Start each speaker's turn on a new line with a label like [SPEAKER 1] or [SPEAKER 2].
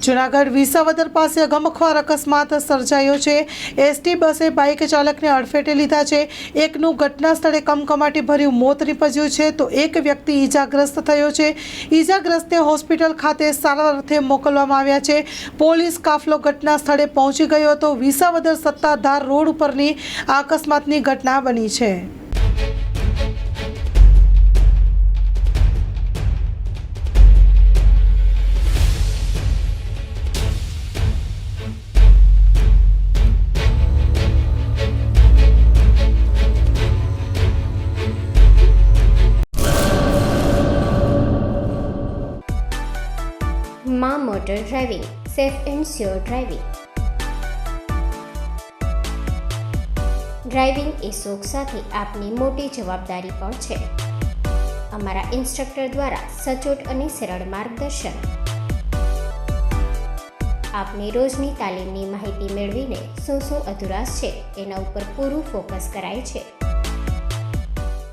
[SPEAKER 1] જૂનાગઢ વિસાવદર પાસે અગમખ્વાર અકસ્માત સર્જાયો છે। એસટી બસે બાઇક ચાલકને અડફેટે લીધા છે। એકનું ઘટના સ્થળે કમકમાટી ભર્યું મોત નીપજ્યું છે તો એક વ્યક્તિ ઈજાગ્રસ્ત થયો છે। ઈજાગ્રસ્તને હોસ્પિટલ ખાતે સારવાર અર્થે મોકલવામાં આવ્યા છે। પોલીસ કાફલો ઘટના સ્થળે પહોંચી ગયો હતો। વિસાવદર સત્તાધાર રોડ ઉપરની આ અકસ્માતની ઘટના બની છે।
[SPEAKER 2] માં motor driving, safe and sure driving. Driving એ શોખ સાથે આપની મોટી જવાબદારી પણ છે। અમારા ઇન્સ્ટ્રક્ટર દ્વારા સચોટ અને સરળ માર્ગદર્શન। આપની રોજની તાલીમની માહિતી મેળવીને શું અધુરાશ છે એના ઉપર પૂરું ફોકસ કરાય છે।